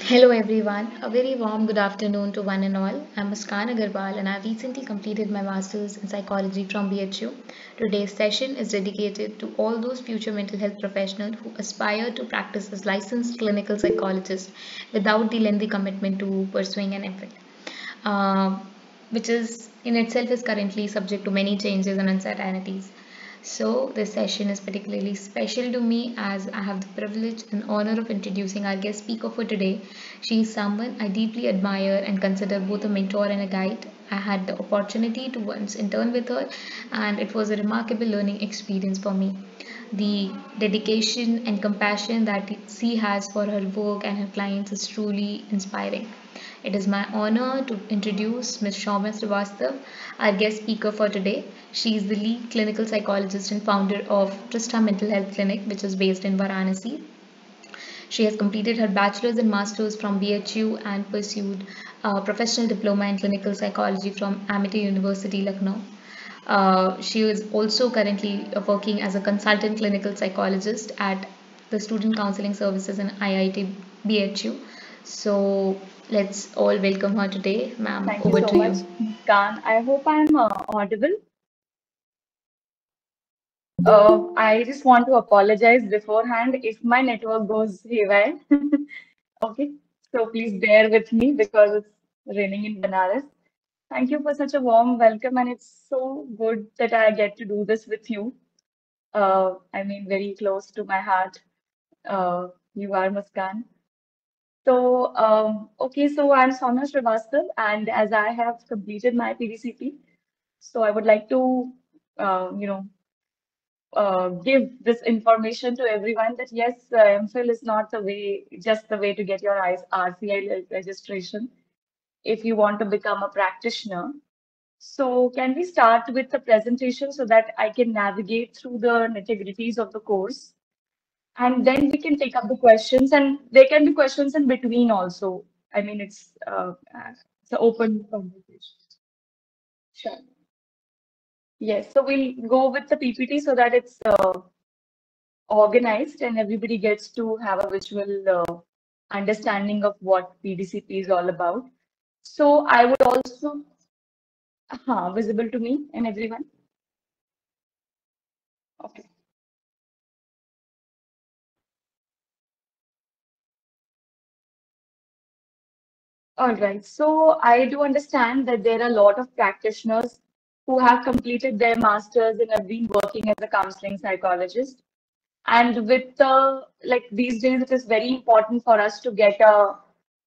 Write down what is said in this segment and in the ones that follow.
Hello everyone, a very warm good afternoon to one and all. I'm Muskan Agarwal and I've recently completed my Masters in Psychology from BHU. Today's session is dedicated to all those future mental health professionals who aspire to practice as licensed clinical psychologists without the lengthy commitment to pursuing an MPhil, uh, which is in itself is currently subject to many changes and uncertainties. So, this session is particularly special to me as I have the privilege and honor of introducing our guest speaker for today. She is someone I deeply admire and consider both a mentor and a guide. I had the opportunity to once intern with her, and it was a remarkable learning experience for me. The dedication and compassion that she has for her work and her clients is truly inspiring. It is my honor to introduce Ms. Soumya Srivastava, our guest speaker for today. She is the lead clinical psychologist and founder of Trista Mental Health Clinic, which is based in Varanasi. She has completed her bachelor's and master's from BHU and pursued a professional diploma in clinical psychology from Amity University, Lucknow. She is also currently working as a consultant clinical psychologist at the Student Counseling Services in IIT BHU. So let's all welcome her today. Ma'am, Thank you over so to much, you. Muskan. I hope I'm audible. I just want to apologize beforehand if my network goes haywire. Okay, so please bear with me because it's raining in Banaras. Thank you for such a warm welcome, and it's so good that I get to do this with you. I mean, very close to my heart. You are Muskan. Okay, so I'm Soumya Srivastava, and as I have completed my PDCP, so I would like to, give this information to everyone that yes, MPhil is not the way, just the way to get your RCI registration if you want to become a practitioner. So can we start with the presentation so that I can navigate through the nitty-gritties of the course? And then we can take up the questions, and there can be questions in between also. I mean, it's an open conversation. Sure. Yes, so we'll go with the PPT so that it's organized and everybody gets to have a visual understanding of what PDCP is all about. So I would also, visible to me and everyone. Okay. All right. So I do understand that there are a lot of practitioners who have completed their masters and have been working as a counseling psychologist. And with like these days, it is very important for us to get a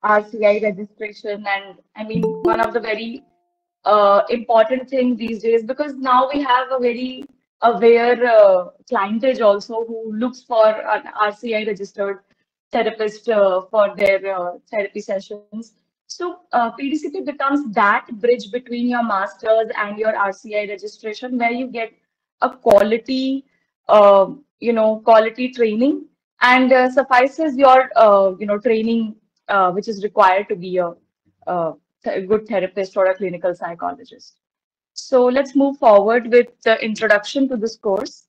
RCI registration. And I mean, one of the very important thing these days, because now we have a very aware clientage also who looks for an RCI registered therapist for their therapy sessions. So PDCP becomes that bridge between your masters and your RCI registration, where you get a quality, quality training, and suffices your, training which is required to be a good therapist or a clinical psychologist. So let's move forward with the introduction to this course.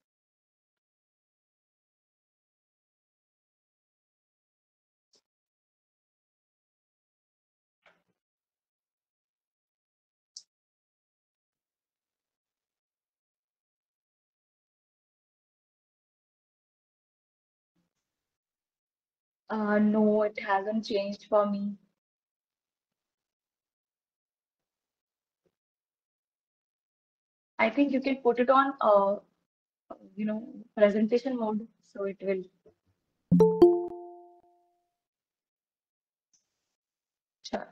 No, it hasn't changed for me. I think you can put it on, presentation mode, so it will. Sure.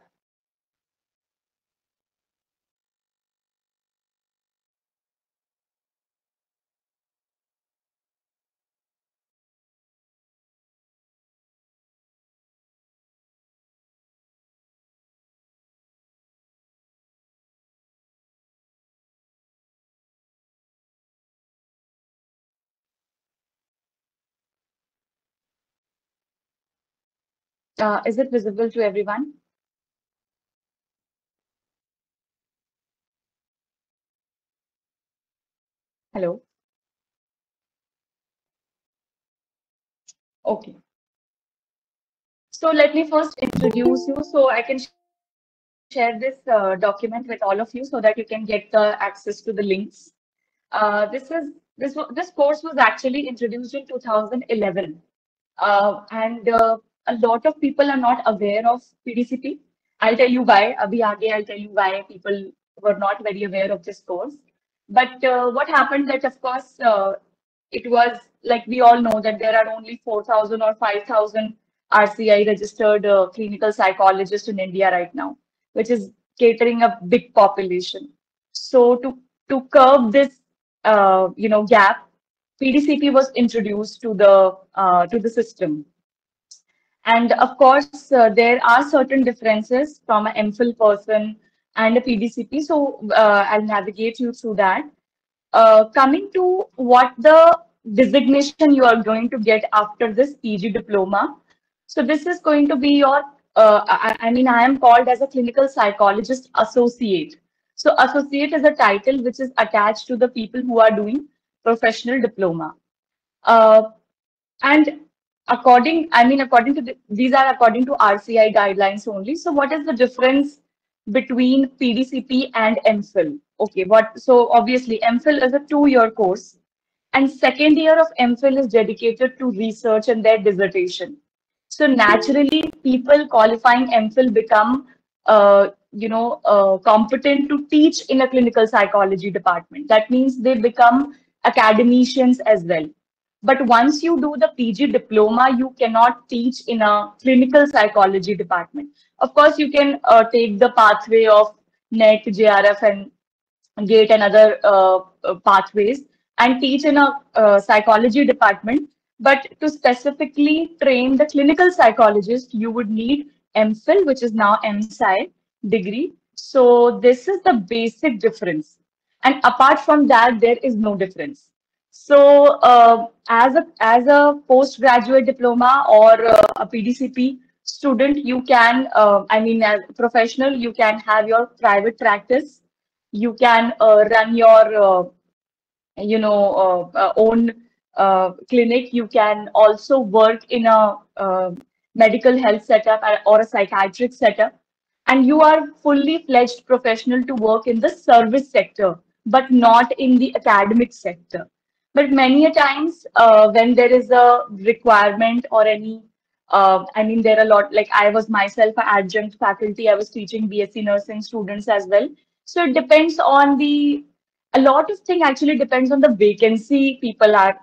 Is it visible to everyone? Hello. Okay. So let me first introduce you so I can share this document with all of you so that you can get the access to the links. This course was actually introduced in 2011, and a lot of people are not aware of PDCP. I'll tell you why. Abhi aage I'll tell you why people were not very aware of this course. But what happened that, of course, it was like we all know that there are only 4,000 or 5,000 RCI registered clinical psychologists in India right now, which is catering a big population. So to curb this gap, PDCP was introduced to the system. And of course, there are certain differences from an MPhil person and a PDCP. So I'll navigate you through that. Coming to what the designation you are going to get after this PG diploma. So this is going to be your, I mean, I am called as a clinical psychologist associate. So associate is a title which is attached to the people who are doing professional diploma. Uh, and according to these are according to RCI guidelines only. So what is the difference between PDCP and MPhil? Okay, so obviously MPhil is a 2-year course, and second year of MPhil is dedicated to research and their dissertation. So naturally, people qualifying MPhil become, competent to teach in a clinical psychology department. That means they become academicians as well. But once you do the PG diploma, you cannot teach in a clinical psychology department. Of course, you can take the pathway of NET, JRF, and GATE and other pathways and teach in a psychology department. But to specifically train the clinical psychologist, you would need MPhil, which is now MPsy degree. So this is the basic difference. And apart from that, there is no difference. So as a postgraduate diploma or a PDCP student, you can, as a professional, you can have your private practice. You can run your own clinic. You can also work in a medical health setup or a psychiatric setup, and you are fully fledged professional to work in the service sector, but not in the academic sector. But many a times when there is a requirement or any there are a lot, like I was myself an adjunct faculty, I was teaching BSc nursing students as well. So it depends on a lot of thing actually depends on the vacancy people are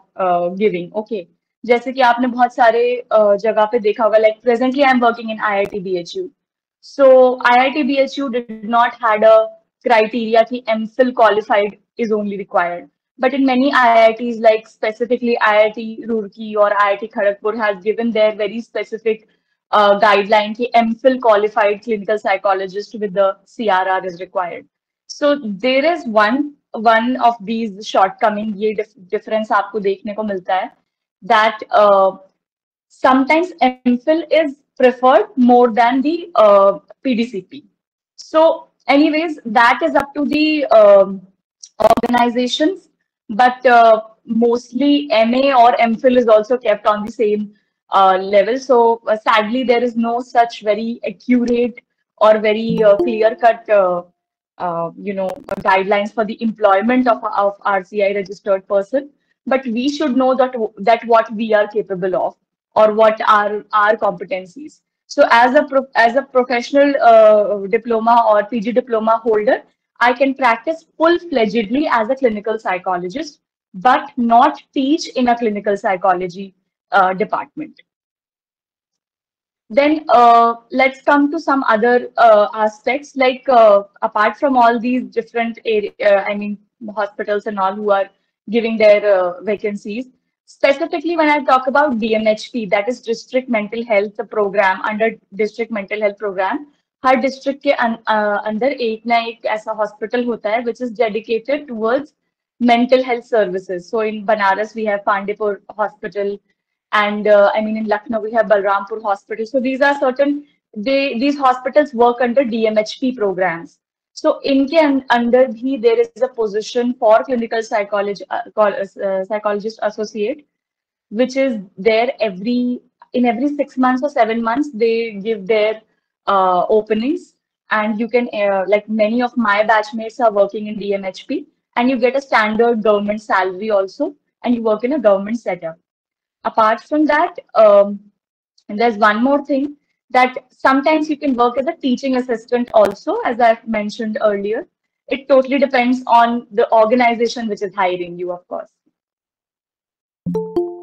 giving. Okay. जैसे कि आपने बहुत सारे जगह पे देखा होगा, like presently I'm working in IIT BHU. So IIT BHU did not had a criteria कि MPhil qualified is only required. But in many IITs, like specifically IIT Roorkee or IIT Kharagpur, has given their very specific guideline कि MPhil qualified clinical psychologist with the CRR is required. So there is one of these shortcoming, ये difference आपको देखने को मिलता है, that sometimes MPhil is preferred more than the PDCP. So anyways, that is up to the organizations, but mostly MA or MPhil is also kept on the same level. So sadly, there is no such very accurate or very clear-cut guidelines for the employment of RCI registered person. But we should know that what we are capable of or what are our competencies. So as a professional diploma or PG diploma holder, I can practice full-fledgedly as a clinical psychologist, but not teach in a clinical psychology department. Then let's come to some other aspects, like apart from all these different hospitals and all who are giving their vacancies. Specifically, when I talk about DMHP, that is District Mental Health Program, under District Mental Health Program, her district के अंदर एक ना एक ऐसा hospital होता है which is dedicated towards mental health services. So in Banaras we have Pandipur Hospital, and in Lucknow we have Balrampur Hospital. So these are these hospitals work under DMHP programs. So इनके अंदर भी there is a position for clinical psychologist associate, which is there every in every 6 months or 7 months, they give their openings, and you can, like many of my batchmates are working in DMHP, and you get a standard government salary also, and you work in a government setup. Apart from that, and there's one more thing, that sometimes you can work as a teaching assistant also, as I've mentioned earlier. It totally depends on the organization which is hiring you, of course.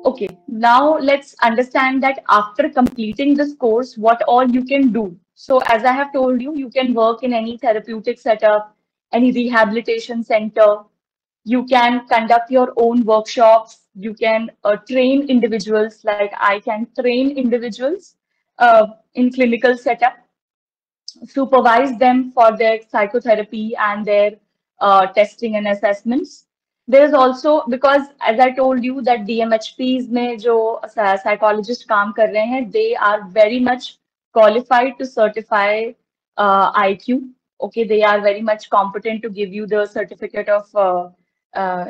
Okay, now let's understand that after completing this course, what all you can do. So as I have told you, you can work in any therapeutic setup, any rehabilitation center. You can conduct your own workshops. You can train individuals, like I can train individuals in clinical setup, supervise them for their psychotherapy and their testing and assessments. There is also, because as I told you that DMHPs में जो psychologist काम कर रहे हैं, they are very much qualified to certify IQ. Okay, they are very much competent to give you the certificate of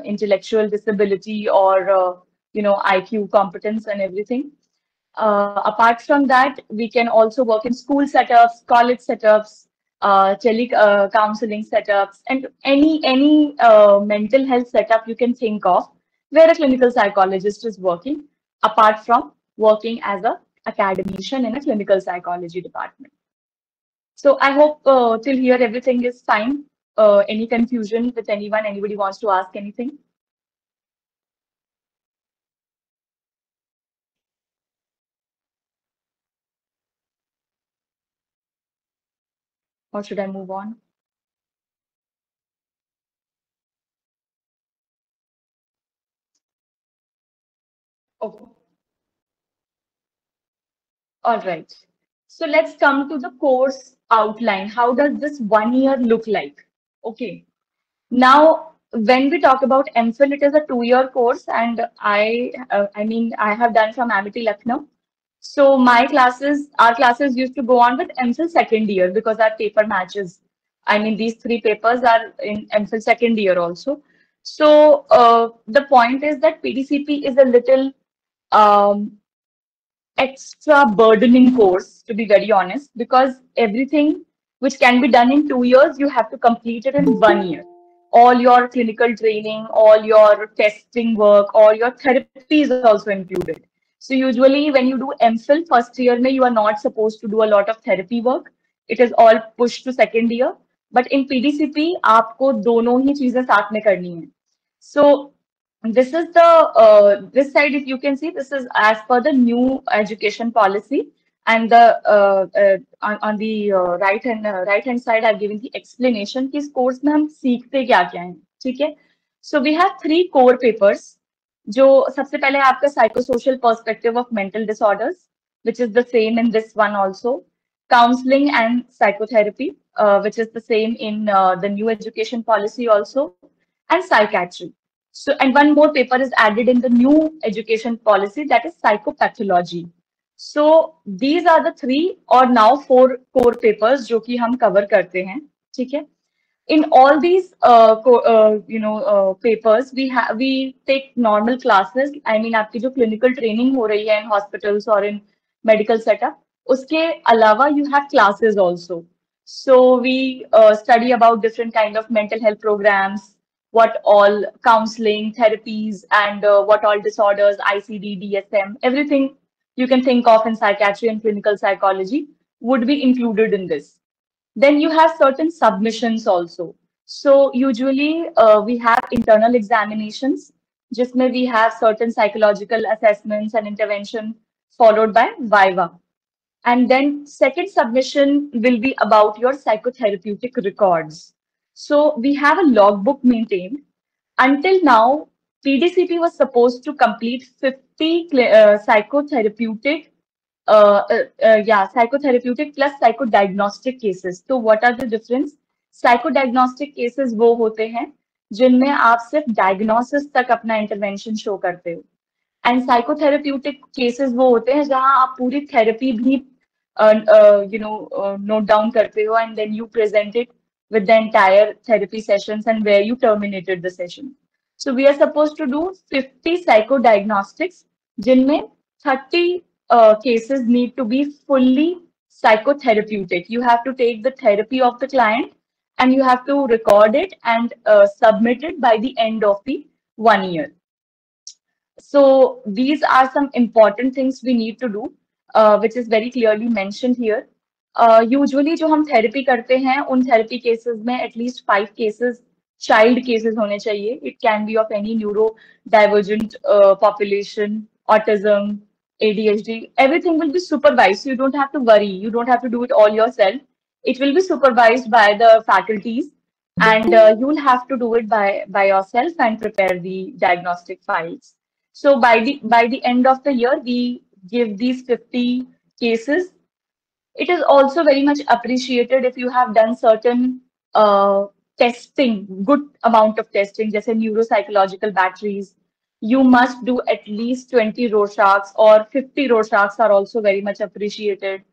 intellectual disability or IQ competence and everything. Apart from that, we can also work in school setups, college setups, tele counseling setups, and any mental health setup you can think of where a clinical psychologist is working, apart from working as a academician in a clinical psychology department. So I hope till here everything is fine. Any confusion with anyone? Anybody wants to ask anything? Or should I move on? Okay. All right. So let's come to the course outline. How does this 1 year look like? Okay. Now, when we talk about MPhil, it is a 2 year course, and I have done from Amity Lucknow. So our classes used to go on with MPhil second year because our paper matches. I mean, these three papers are in MPhil second year also. So the point is that PDCP is a little um, extra burdening course, to be very honest, because everything which can be done in 2 years, you have to complete it in 1 year. All your clinical training, all your testing work, all your therapy is also included. So usually when you do MPhil first year, you are not supposed to do a lot of therapy work. It is all pushed to second year. But in PDCP, आपको दोनों ही चीजें साथ में करनी है. So this is the this side, if you can see, this is as per the new education policy, and the on the right hand side I've given the explanation कि इस course में हम सीखते क्या क्या हैं, ठीक है? So we have 3 core papers. जो सबसे पहले आपका psychosocial perspective of mental disorders, which is the same in this one also. Counseling and psychotherapy, which is the same in the new education policy also, and psychiatry. So, and one more paper is added in the new education policy, that is psychopathology. So these are the 3 or now 4 core papers जो कि हम cover करते हैं, ठीक है? In all these papers, we take normal classes. I mean, आपकी जो clinical training हो रही है in hospitals or in medical setup, उसके अलावा you have classes also. So we study about different kind of mental health programs, what all counseling, therapies, and what all disorders, ICD, DSM, everything you can think of in psychiatry and clinical psychology would be included in this. Then you have certain submissions also. So usually we have internal examinations, जिसमें we have certain psychological assessments and intervention followed by Viva. And then second submission will be about your psychotherapeutic records. So we have a logbook maintained. Until now, PDCP was supposed to complete 50 psychotherapeutic psychotherapeutic plus psychodiagnostic cases. So what are the difference? Psychodiagnostic cases वो होते हैं जिनमें आप सिर्फ diagnosis तक अपना intervention show करते हो. And psychotherapeutic cases वो होते हैं जहां आप पूरी therapy भी note down करते हो, and then you present it with the entire therapy sessions and where you terminated the session. So we are supposed to do 50 psychodiagnostics, जिनमें 30 cases need to be fully psychotherapeutic. You have to take the therapy of the client and you have to record it and submit it by the end of the 1 year. So these are some important things we need to do, which is very clearly mentioned here. Usually जो हम therapy करते हैं, उन therapy cases में at least 5 cases child cases होने चाहिए. It can be of any neurodivergent population, autism, ADHD. Everything will be supervised, so you don't have to worry. You don't have to do it all yourself. It will be supervised by the faculties, and you'll have to do it by yourself and prepare the diagnostic files. So by the end of the year, we give these 50 cases. It is also very much appreciated if you have done certain testing, good amount of testing, just neuropsychological batteries. You must do at least 20 Rorschachs or 50 Rorschachs are also very much appreciated.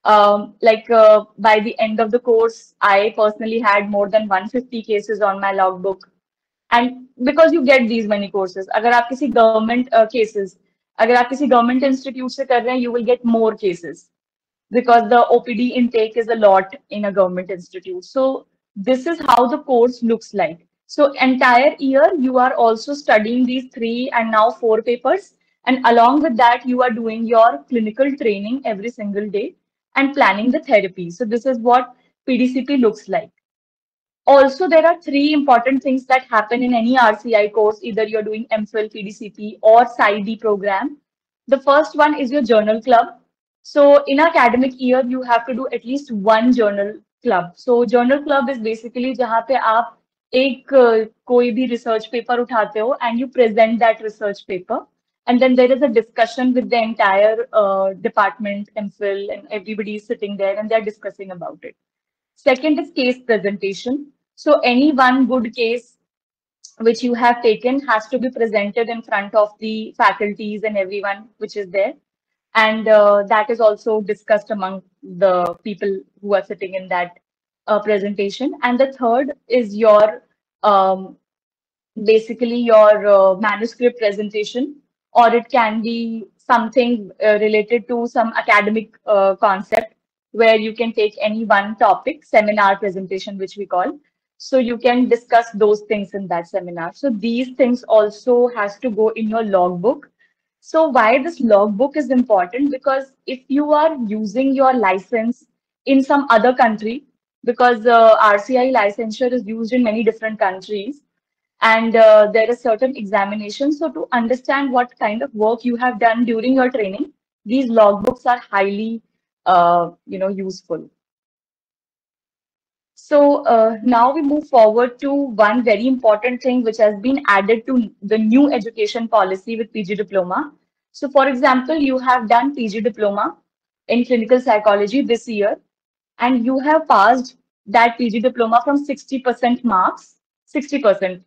By the end of the course, I personally had more than 150 cases on my logbook. And because you get these many courses, अगर आप किसी government cases, अगर आप किसी government institute से कर रहे हैं, you will get more cases because the OPD intake is a lot in a government institute. So this is how the course looks like. So entire year you are also studying these 3 and now 4 papers, and along with that you are doing your clinical training every single day and planning the therapy. So this is what PDCP looks like. Also, there are 3 important things that happen in any RCI course, either you're doing MPhil, PDCP or PsyD program. The first one is your journal club. So in academic year, you have to do at least 1 journal club. So journal club is basically जहाँ पे आप एक कोई भी research paper उठाते हो and you present that research paper. And then there is a discussion with the entire department, MPhil, and everybody is sitting there and they're discussing about it. Second is case presentation. So any one good case which you have taken has to be presented in front of the faculties and everyone which is there. And that is also discussed among the people who are sitting in that presentation. And the third is your basically your manuscript presentation, or it can be something related to some academic concept where you can take any one topic, seminar presentation, which we call. So you can discuss those things in that seminar. So these things also has to go in your logbook. So why this logbook is important? Because if you are using your license in some other country, because RCI licensure is used in many different countries, and there is certain examination. So to understand what kind of work you have done during your training, these logbooks are highly useful. So now we move forward to one very important thing which has been added to the new education policy with PG Diploma. So for example, you have done PG Diploma in clinical psychology this year, and you have passed that PG Diploma from 60% marks, 60%.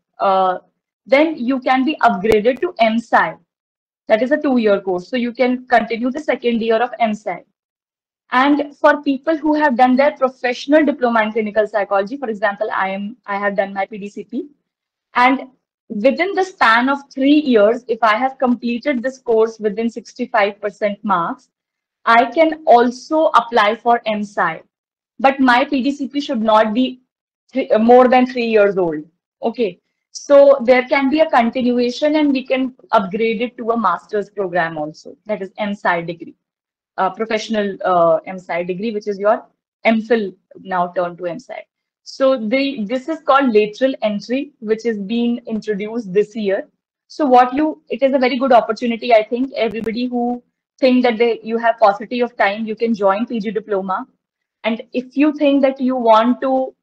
Then you can be upgraded to MPsy. That is a 2-year course. So you can continue the second year of MPsy. And for people who have done their professional diploma in clinical psychology, for example, I have done my PDCP, and within the span of 3 years, if I have completed this course within 65% marks, I can also apply for MPsy. But my PDCP should not be more than 3 years old. Okay. So there can be a continuation and we can upgrade it to a master's program also. That is MPsy degree, professional MPsy degree, which is your MPhil now turned to MPsy. So this is called lateral entry, which is being introduced this year. So it is a very good opportunity. I think everybody who think that you have paucity of time, you can join PG Diploma. And if you think that you want to,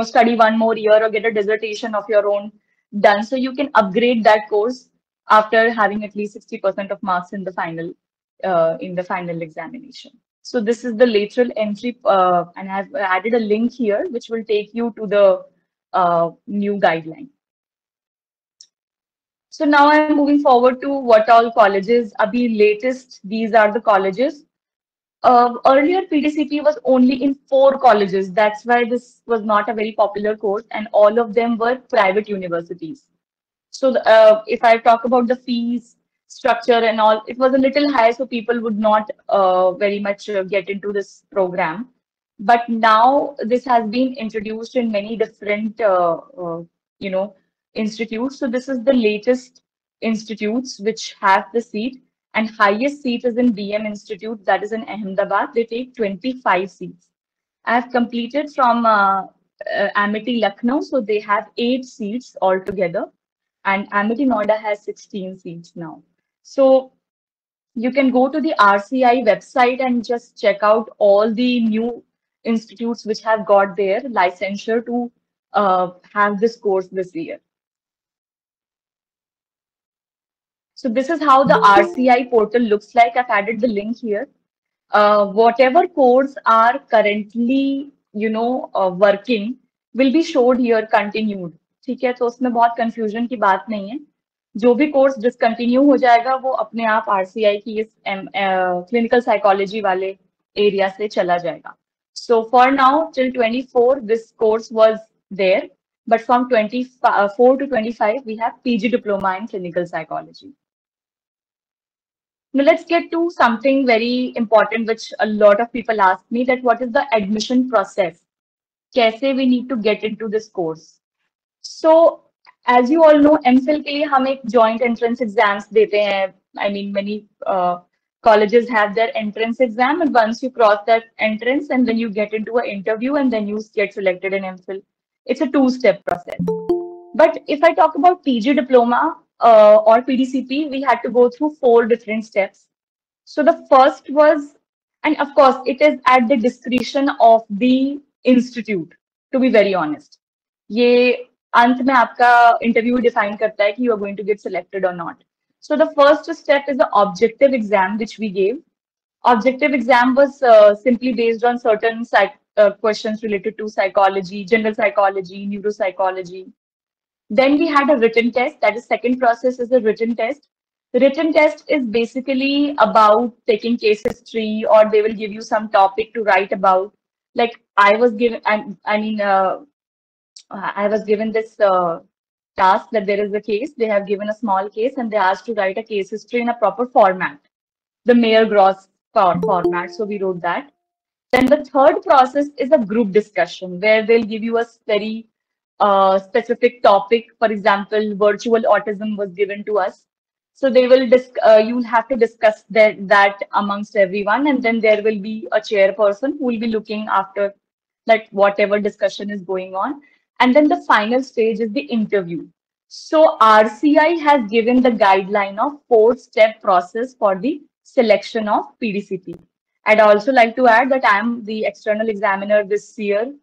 study one more year or get a dissertation of your own done, so you can upgrade that course after having at least 60% of marks in the final examination. So this is the lateral entry, and I've added a link here which will take you to the new guideline. So now I'm moving forward to what all colleges, abhi latest, these are the colleges. Earlier, PDCP was only in 4 colleges. That's why this was not a very popular course, and all of them were private universities. So if I talk about the fees, structure and all, it was a little high, so people would not very much get into this program. But now this has been introduced in many different, you know, institutes. So this is the latest institutes which have the seat, and highest seat is in BM Institute, that is in Ahmedabad. They take 25 seats. I have completed from Amity Lucknow, so they have 8 seats altogether, and Amity Noida has 16 seats now. So you can go to the RCI website and just check out all the new institutes which have got their licensure to have this course this year. So this is how the RCI portal looks like. I've added the link here. Whatever codes are currently, working will be showed here continued. ठीक है, तो उसमें बहुत confusion की बात नहीं है. जो भी कोर्स डिसकंटिन्यू हो जाएगा वो अपने आप RCI की इस क्लिनिकल साइकोलॉजी वाले एरिया से चला जाएगा. So for now, till 24, this course was there, but from 24 to 25, we have PG Diploma in Clinical Psychology. Now let's get to something very important, which a lot of people ask me, that what is the admission process? कैसे we need to get into this course? So as you all know, MPhil के लिए हम एक joint entrance exams देते हैं. I mean, many colleges have their entrance exam, and once you cross that entrance, and then you get into an interview, and then you get selected in MPhil. It's a two-step process. But if I talk about PG diploma or PDCP, we had to go through 4 different steps. So the first was, and of course, it is at the discretion of the institute, to be very honest. ये अंत में आपका interview define करता है कि you are going to get selected or not. So the first step is the objective exam which we gave. Objective exam was simply based on certain questions related to psychology, general psychology, neuropsychology. Then we had a written test. That is, second process is a written test. The written test is basically about taking case history, or they will give you some topic to write about. Like I was given, I was given this task that there is a case. They have given a small case, and they asked to write a case history in a proper format, the Mayer Gross format. So we wrote that. Then the third process is a group discussion where they'll give you a very specific topic. For example, virtual autism was given to us. So they will you'll have to discuss that amongst everyone, and then there will be a chairperson who will be looking after that whatever discussion is going on. And then the final stage is the interview. So RCI has given the guideline of 4-step process for the selection of PDCP. I'd also like to add that I'm the external examiner this year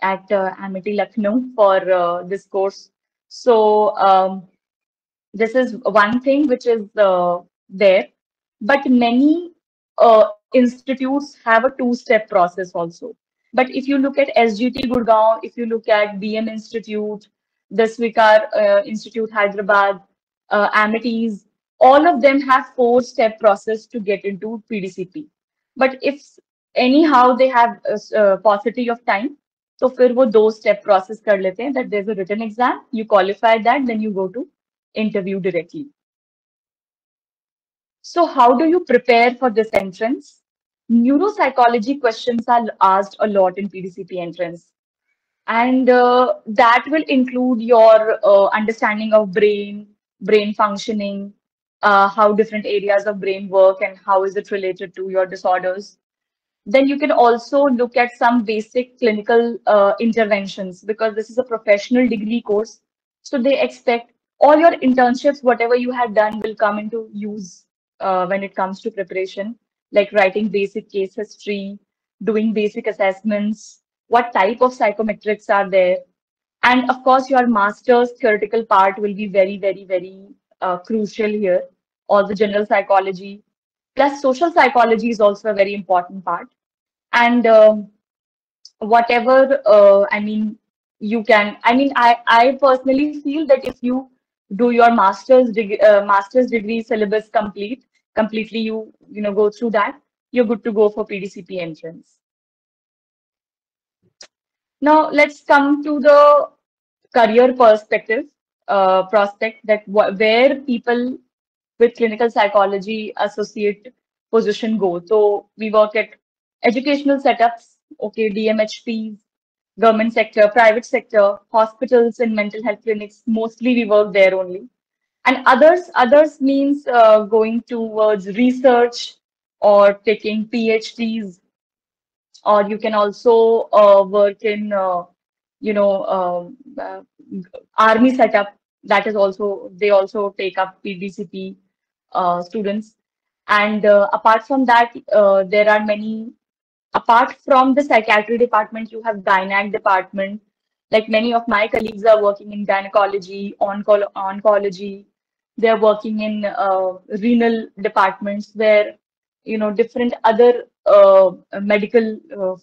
at Amity Lucknow for this course. So this is one thing which is there, but many institutes have a 2-step process also. But if you look at SGT Gurgaon, if you look at BM Institute, the Svikar Institute Hyderabad, Amities, all of them have 4-step process to get into PDCP. But if anyhow they have a paucity of time, तो फिर वो 2-step process कर लेते हैं, that there's a written exam, you qualify that, then you go to interview directly. So how do you prepare for this entrance? Neuropsychology questions are asked a lot in PDCP entrance. And that will include your understanding of brain functioning, how different areas of brain work, and how is it related to your disorders. Then you can also look at some basic clinical interventions, because this is a professional degree course. So they expect all your internships, whatever you have done, will come into use when it comes to preparation, like writing basic case history, doing basic assessments, what type of psychometrics are there. And of course, your master's theoretical part will be very, very, very crucial here. All the general psychology, plus social psychology is also a very important part. And whatever, I personally feel that if you do your master's degree syllabus completely, you go through that, you're good to go for PDCP entrance. Now let's come to the career perspective, prospect, that where people with clinical psychology associate position go. So we work at educational setups, okay, DMHPs, government sector, private sector, hospitals and mental health clinics. Mostly we work there only. And others means going towards research or taking PhDs, or you can also work in army setup. That is also, they also take up PDCP students. And apart from that, there are many. Apart from the psychiatry department, you have gynac department. Like many of my colleagues are working in gynecology, oncology. They're working in renal departments where, different other medical,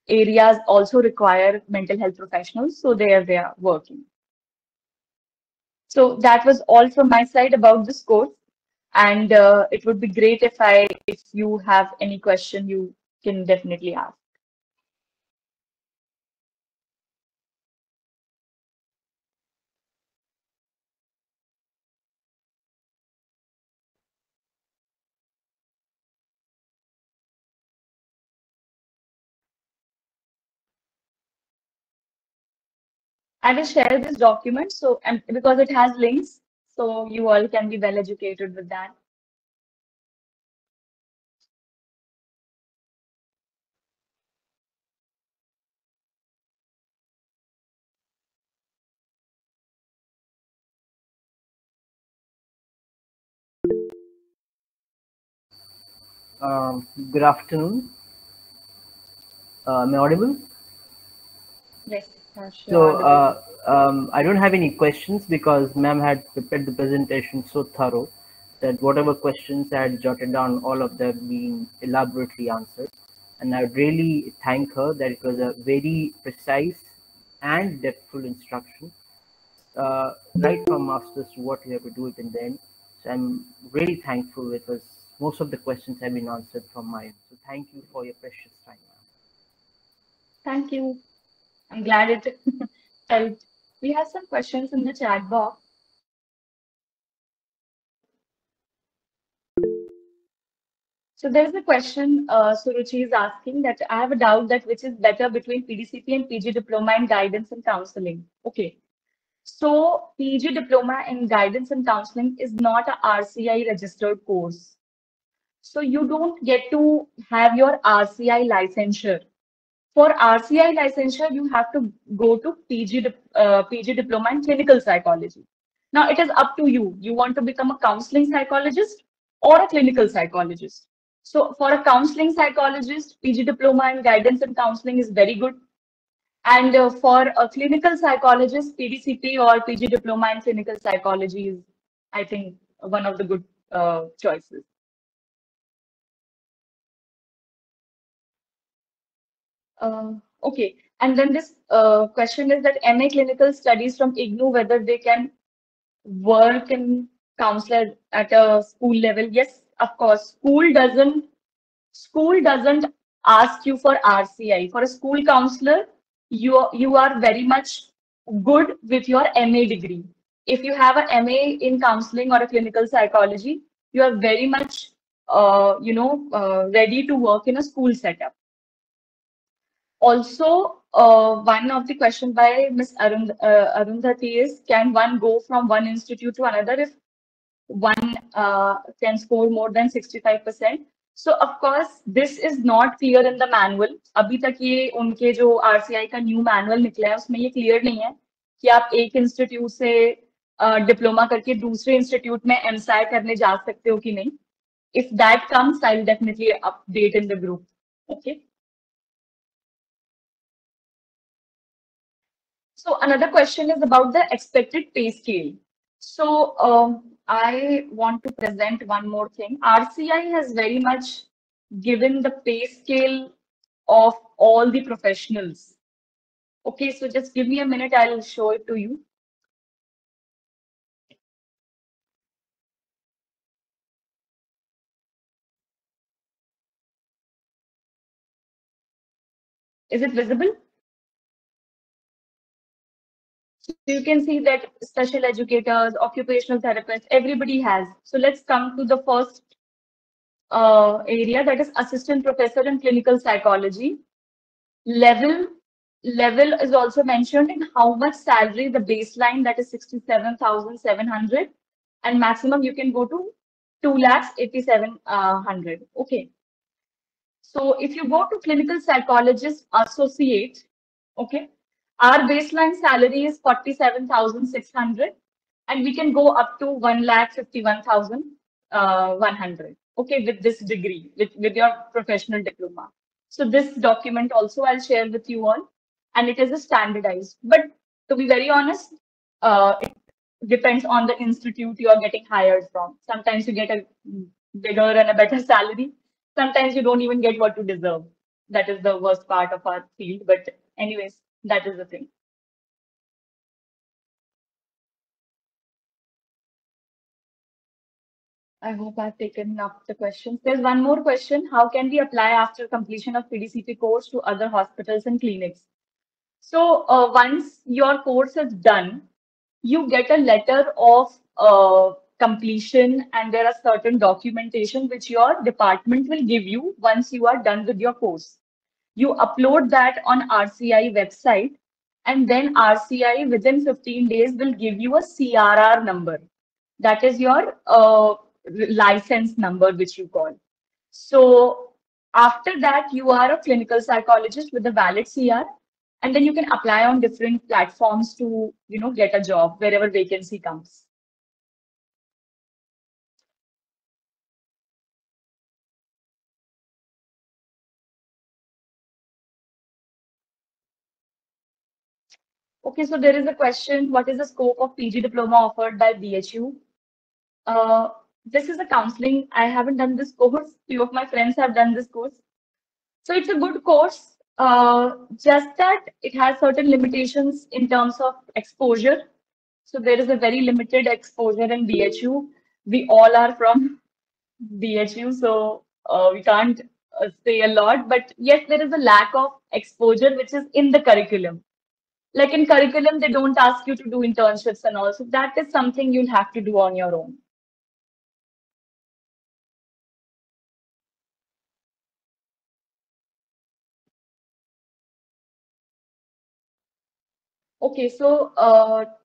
areas also require mental health professionals. So there they are working. So that was all from my side about this course. And it would be great if you have any question, you can definitely ask. I will share this document, so, and because it has links, so you all can be well educated with that. Good afternoon. Am I audible? Yes, Harsh, you're So audible. I don't have any questions because ma'am had prepared the presentation so thorough that whatever questions I had jotted down, all of them being elaborately answered. And I would really thank her that it was a very precise and depthful instruction, right from masters to what you have to do it in the end. So I'm really thankful because most of the questions have been answered from my end. So thank you for your precious time, ma'am. Thank you. I'm glad it helped. We have some questions in the chat box. So there's a question Suruchi is asking, that I have a doubt that which is better between PDCP and PG diploma in guidance and counseling. Okay. So PG diploma in guidance and counseling is not a RCI registered course. So you don't get to have your RCI licensure. For RCI licensure, you have to go to PG diploma in clinical psychology. Now it is up to you. You want to become a counseling psychologist or a clinical psychologist. So for a counseling psychologist, PG diploma in guidance and counseling is very good. And for a clinical psychologist, PDCP or PG diploma in clinical psychology is, I think, one of the good choices. Okay. And then this question is that MA clinical studies from IGNU, whether they can work in counselor at a school level. Yes, of course. School doesn't ask you for RCI. For a school counselor, you are very much good with your MA degree. If you have a MA in counseling or a clinical psychology, you are very much ready to work in a school setup. Also, one of the question by Miss Arundhati is, can one go from one institute to another if one can score more than 65%? So of course, this is not clear in the manual. अभी तक ये उनके जो RCI का new manual निकला है उसमें ये clear नहीं है कि आप एक institute से डिप्लोमा करके दूसरे institute में MSci करने जा सकते हो कि नहीं. If that comes, I'll definitely update in the group. Okay. So another question is about the expected pay scale. So I want to present one more thing. RCI has very much given the pay scale of all the professionals. Okay, so just give me a minute, I'll show it to you. Is it visible? So you can see that special educators, occupational therapists, everybody has. So let's come to the first area, that is assistant professor in clinical psychology. Level level is also mentioned in how much salary, the baseline, that is 67,700, and maximum you can go to 2,87,100. Okay. So if you go to clinical psychologist associate, okay, our baseline salary is 47,600, and we can go up to 1,51,100. Okay, with this degree, with your professional diploma. So this document also I'll share with you all, and it is a standardized. But to be very honest, it depends on the institute you are getting hired from. Sometimes you get a bigger and a better salary. Sometimes you don't even get what you deserve. That is the worst part of our field. But anyways, that is the thing. I hope I've taken up the questions. There's one more question. How can we apply after completion of PDCP course to other hospitals and clinics? So once your course is done, you get a letter of completion, and there are certain documentation which your department will give you once you are done with your course. You upload that on RCI website, and then RCI within 15 days will give you a CRR number. That is your license number, which you call. So after that, you are a clinical psychologist with a valid CR, and then you can apply on different platforms to, get a job wherever vacancy comes. Okay, so there is a question, what is the scope of PG diploma offered by BHU? Uh, this is a counseling. I haven't done this course. Few of my friends have done this course. So it's a good course, just that it has certain limitations in terms of exposure. So there is a very limited exposure in BHU. We all are from BHU, so we can't say a lot. But yes, there is a lack of exposure, which is in the curriculum. Like in curriculum, they don't ask you to do internships and all. So that is something you'll have to do on your own. Okay, so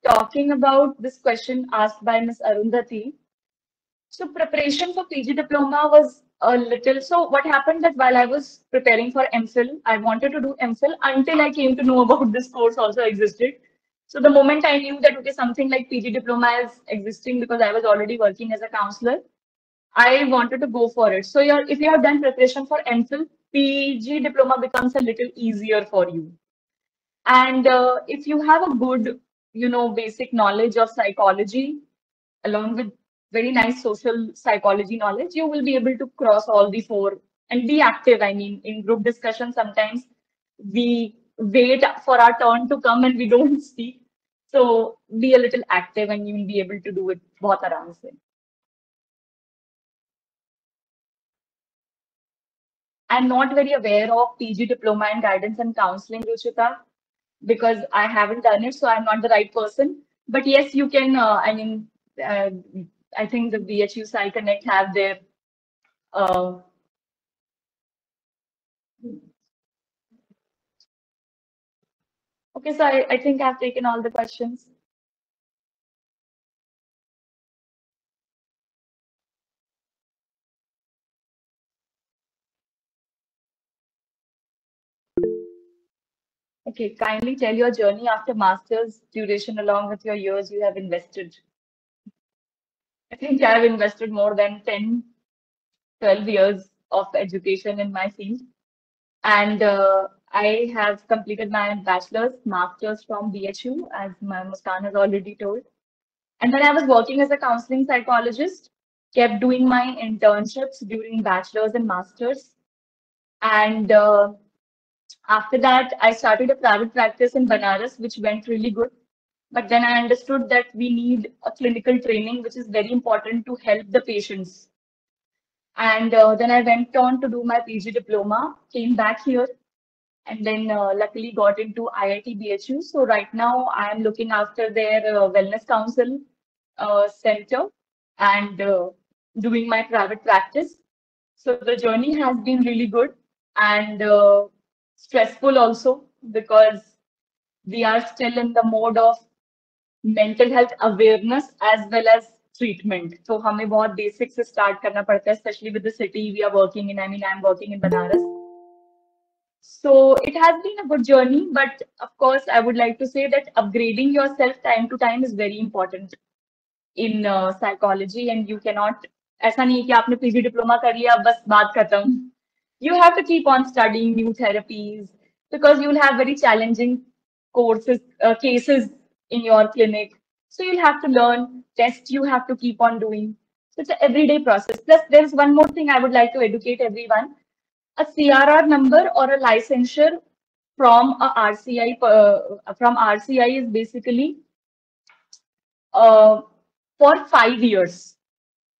talking about this question asked by Ms. Arundhati. So preparation for PG diploma was a little. So what happened that while I was preparing for MPhil, I wanted to do MPhil until I came to know about this course also existed. So the moment I knew that okay, something like PG diploma is existing, because I was already working as a counselor, I wanted to go for it. So if you have done preparation for MPhil, PG diploma becomes a little easier for you. And if you have a good, basic knowledge of psychology, along with very nice social psychology knowledge, you will be able to cross all the four and be active. I mean, in group discussion, sometimes we wait for our turn to come and we don't speak. So be a little active and you will be able to do it both around. I'm not very aware of PG diploma in guidance and counseling, Ruchita, because I haven't done it, so I'm not the right person. But yes, you can. Uh, I think the BHU PsyConnect have their. Uh, okay, so I think I've taken all the questions. Okay, kindly tell your journey after master's duration along with your years you have invested. I think I've invested more than 10, 12 years of education in my field. And I have completed my bachelor's, master's from BHU, as my Muskan has already told. And then I was working as a counseling psychologist, kept doing my internships during bachelor's and master's. And after that, I started a private practice in Banaras, which went really good. But then I understood that we need a clinical training, which is very important to help the patients. And then I went on to do my PG diploma, came back here, and then luckily got into IIT BHU. So right now I am looking after their wellness council center and doing my private practice. So the journey has been really good and stressful also, because we are still in the mode of mental health awareness as well as treatment. So हमें बहुत basic से start करना पड़ता है, especially with the city we are working in. I mean, I'm working in Banaras. So it has been a good journey, but of course, I would like to say that upgrading yourself time to time is very important in psychology, and you cannot. ऐसा नहीं है कि आपने PG diploma कर लिया बस बात खत्म. You have to keep on studying new therapies, because you'll have very challenging courses, cases in your clinic. So you'll have to learn, tests you have to keep on doing. So it's an everyday process. Plus, there's one more thing I would like to educate everyone. A CRR number or a licensure from a RCI from RCI is basically uh, for 5 years.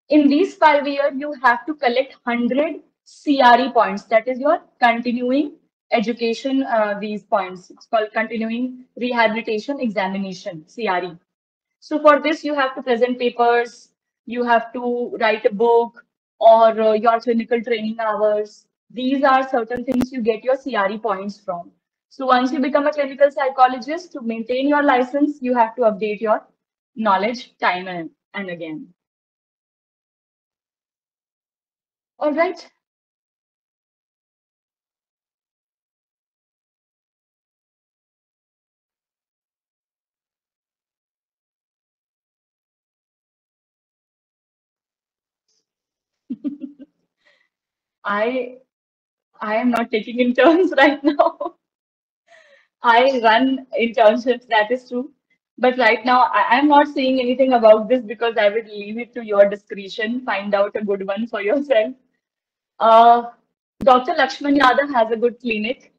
In these 5 years, you have to collect 100 CRE points. That is your continuing education. These points, it's called continuing rehabilitation examination, CRE. So for this, you have to present papers, you have to write a book, or your clinical training hours. These are certain things you get your CRE points from. So once you become a clinical psychologist, to maintain your license, you have to update your knowledge time and again. All right. I I am not taking interns right now. I run internships, that is true. But right now, I'm not saying anything about this because I would leave it to your discretion. Find out a good one for yourself. Uh, Dr. Lakshman Yadav has a good clinic.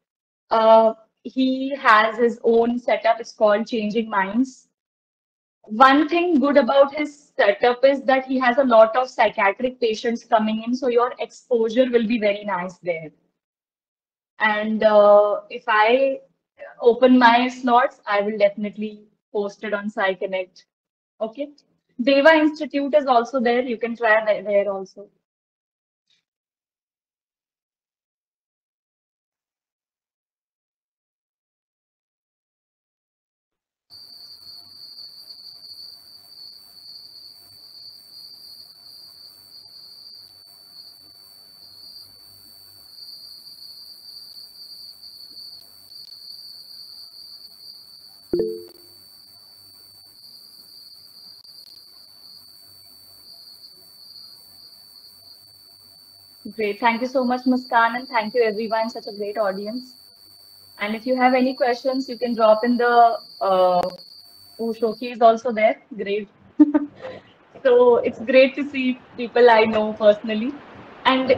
He has his own setup. It's called Changing Minds. One thing good about his setup is that he has a lot of psychiatric patients coming in, so your exposure will be very nice there. And if I open my slots, I will definitely post it on PsyConnect. Okay. Deva Institute is also there. You can try there also. Great. Thank you so much, Muskan, and thank you everyone. Such a great audience. And if you have any questions, you can drop in the Shoki is also there. Great. So it's great to see people I know personally. And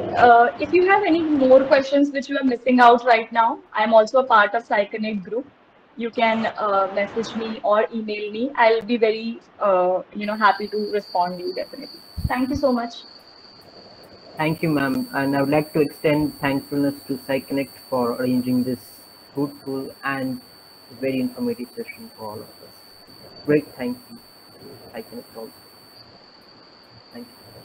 if you have any more questions which you are missing out right now, I'm also a part of PsyConnect group. You can message me or email me. I'll be very happy to respond to you definitely. Thank you so much. Thank you, ma'am. And I would like to extend thankfulness to PsyConnect for arranging this fruitful and very informative session for all of us. Great thank you to PsyConnect also. Thank you.